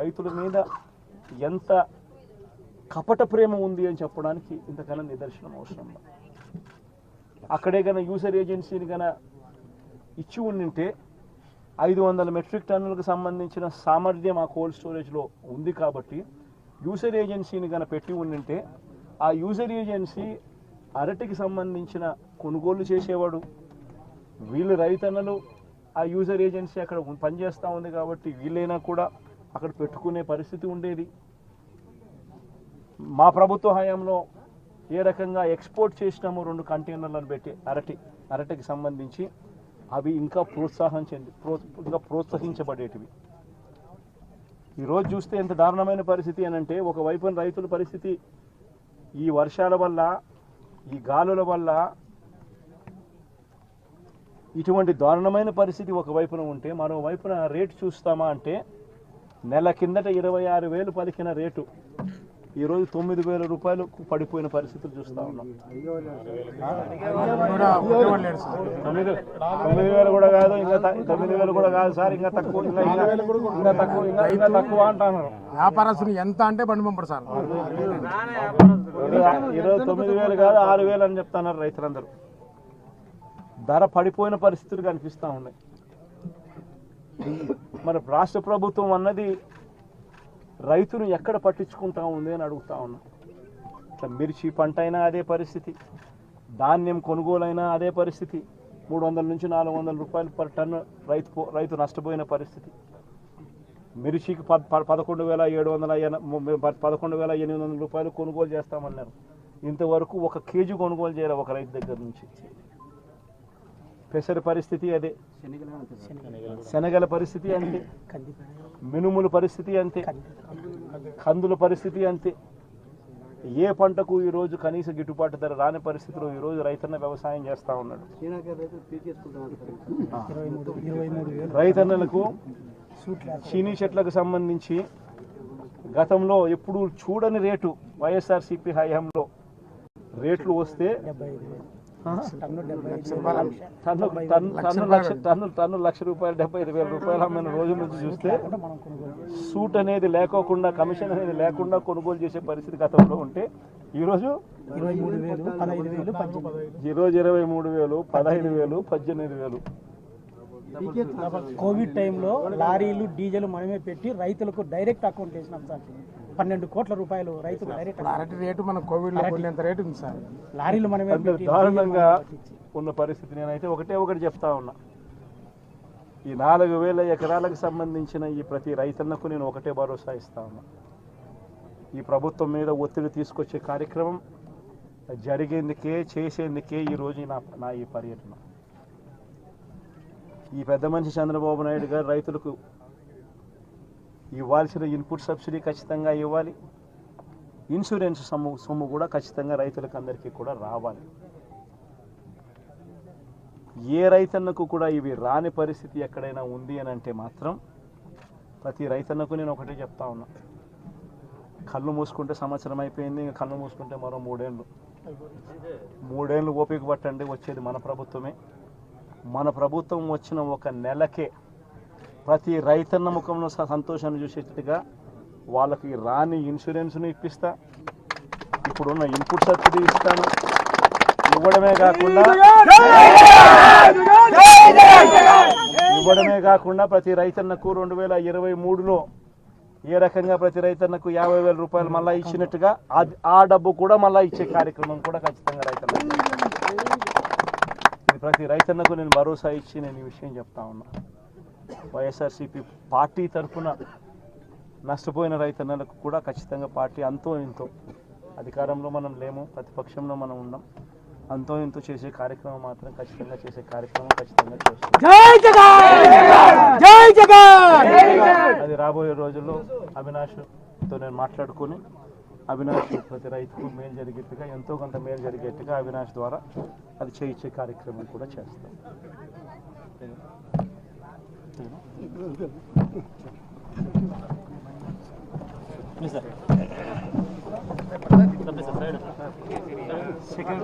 రైతుల మీద ఎంత కపట ప్రేమ ఉంది అని చెప్పడానికి ఇంతకన్నా నిదర్శనం అవసరం. అక్కడే కన్నా యూసర్ ఏజెన్సీని కన్నా ఇచ్చి ఉండింటే 500 మెట్రిక్ టన్నులకు సంబంధించిన సామర్థ్యం ఆ కోల్డ్ స్టోరేజ్లో ఉంది కాబట్టి యూసర్ ఏజెన్సీని కన్నా పెట్టి ఉండింటే ఆ యూసర్ ఏజెన్సీ అరటికి సంబంధించిన కొనుగోలు చేసేవాడు. వీళ్ళు రైతన్నలు ఆ యూజర్ ఏజెన్సీ అక్కడ పనిచేస్తూ ఉంది కాబట్టి వీళ్ళైనా కూడా అక్కడ పెట్టుకునే పరిస్థితి ఉండేది. మా ప్రభుత్వ హయాంలో ఏ రకంగా ఎక్స్పోర్ట్ చేసినామో 2 కంటైనర్లను పెట్టి అరటికి సంబంధించి అవి ఇంకా ప్రోత్సహించబడేటివి. ఈరోజు చూస్తే ఎంత దారుణమైన పరిస్థితి అని అంటే, ఒకవైపున రైతుల పరిస్థితి ఈ వర్షాల వల్ల ఈ గాలుల వల్ల ఇటువంటి దారుణమైన పరిస్థితి ఒకవైపున ఉంటే, మరోవైపున రేటు చూస్తామా అంటే నెల కిందట 26,000 పలికిన రేటు ఈరోజు 9,000 రూపాయలకు పడిపోయిన పరిస్థితులు చూస్తూ ఉన్నాం. 9,000 కూడా కాదు, ఇంకా 9,000 కూడా కాదు సార్, ఇంకా తక్కువ అంటున్నారు. వ్యాపారస్తులు ఎంత అంటే బండి పంపడు సార్. ఈరోజు 9,000 కాదు 6,000 అని చెప్తున్నారు రైతులందరూ. ధర పడిపోయిన పరిస్థితులు కనిపిస్తూ ఉన్నాయి. మరి రాష్ట్ర ప్రభుత్వం అన్నది రైతును ఎక్కడ పట్టించుకుంటా ఉంది అని అడుగుతా ఉన్నా. ఇట్లా మిర్చి పంట అయినా అదే పరిస్థితి, ధాన్యం కొనుగోలైనా అదే పరిస్థితి. 300 నుంచి 400 రూపాయలు పర్ టన్ను రైతు నష్టపోయిన పరిస్థితి. మిర్చికి 11,800 రూపాయలు కొనుగోలు చేస్తామన్నారు. ఇంతవరకు 1 కేజీ కొనుగోలు చేయాలి ఒక రైతు దగ్గర నుంచి. పెసర పరిస్థితి అదే, శనగల పరిస్థితి అంతే, మినుముల పరిస్థితి అంతే, కందుల పరిస్థితి అంతే. ఏ పంటకు ఈరోజు కనీస గిట్టుబాటు ధర రాని పరిస్థితిలో ఈరోజు రైతన్న వ్యవసాయం చేస్తూ ఉన్నాడు. రైతన్నలకు చీనీ చెట్లకు సంబంధించి గతంలో ఎప్పుడు చూడని రేటు వైఎస్ఆర్సీపీ హయాంలో రేట్లు వస్తే టన్ను ₹1,00,000 ₹75,000 అమ్మిన రోజు నుంచి చూస్తే సూట్ అనేది లేకోకుండా, కమిషన్ అనేది లేకుండా కొనుగోలు చేసే పరిస్థితి గతంలో ఉంటే ఈరోజు 23,000, 15,000, 18,000. కోవిడ్ టైంలో లారీలు డీజిల్ మనమే పెట్టి రైతులకు డైరెక్ట్ అకౌంట్ వేసినాం సార్. 12 కోట్ల రూపాయలు రైతులు డైరెక్ట్. అరటి రేటు మన కోవిడ్ ఎంత రేటు ఉంది సార్. లారీలు మనమే దారుణంగా ఉన్న పరిస్థితి. నేనైతే ఒకటి చెప్తా ఉన్నా, ఈ 4,000 ఎకరాలకు సంబంధించిన ఈ ప్రతి రైతన్నకు నేను ఒకటే భరోసా ఇస్తా ఉన్నా. ఈ ప్రభుత్వం మీద ఒత్తిడి తీసుకొచ్చే కార్యక్రమం జరిగేందుకే, చేసేందుకే ఈరోజు నా ఈ పర్యటన. ఈ పెద్ద మనిషి చంద్రబాబు నాయుడు గారు రైతులకు ఇవ్వాల్సిన ఇన్పుట్ సబ్సిడీ ఖచ్చితంగా ఇవ్వాలి, ఇన్సూరెన్స్ సొమ్ము కూడా ఖచ్చితంగా రైతులకు అందరికీ కూడా రావాలి. ఏ రైతన్నకు కూడా ఇవి రాని పరిస్థితి ఎక్కడైనా ఉంది అని అంటే మాత్రం ప్రతి రైతన్నకు నేను ఒకటే చెప్తా ఉన్నా, కళ్ళు మూసుకుంటే సంవత్సరం అయిపోయింది, ఇంకా కళ్ళు మూసుకుంటే మరో 3 ఏళ్ళు ఓపిక పట్టండి. వచ్చేది మన ప్రభుత్వమే. మన ప్రభుత్వం వచ్చిన 1 నెలకే ప్రతి రైతన్న ముఖంలో సంతోషాన్ని చూసేట్టుగా వాళ్ళకి రాని ఇన్సూరెన్స్ను ఇప్పిస్తా, ఇప్పుడున్న ఇన్పుట్ సబ్సిడీ ఇస్తాను. ఇవ్వడమే కాకుండా ప్రతి రైతన్నకు 2023లో ఏ రకంగా ప్రతి రైతన్నకు 50,000 రూపాయలు మళ్ళీ ఇచ్చినట్టుగా ఆ డబ్బు కూడా మళ్ళీ ఇచ్చే కార్యక్రమం కూడా ఖచ్చితంగా రైతన్న. ఇది ప్రతి రైతన్నకు నేను భరోసా ఇచ్చి నేను ఈ విషయం చెప్తా ఉన్నా. వైఎస్ఆర్సీపీ పార్టీ తరఫున నష్టపోయిన రైతన్నలకు కూడా ఖచ్చితంగా పార్టీ అంతో ఇంతో, అధికారంలో మనం లేము, ప్రతిపక్షంలో మనం ఉన్నాం, అంతో ఇంతో చేసే కార్యక్రమం మాత్రం ఖచ్చితంగా చేస్తాం. అది రాబోయే రోజుల్లో అవినాష్తో నేను మాట్లాడుకుని అవినాష్ ప్రతి రైతుకు మేలు జరిగేట్టుగా, ఎంతో కొంత మేలు జరిగేట్టుగా అవినాష్ ద్వారా అది చేయించే కార్యక్రమం కూడా చేస్తాం. సెకండ్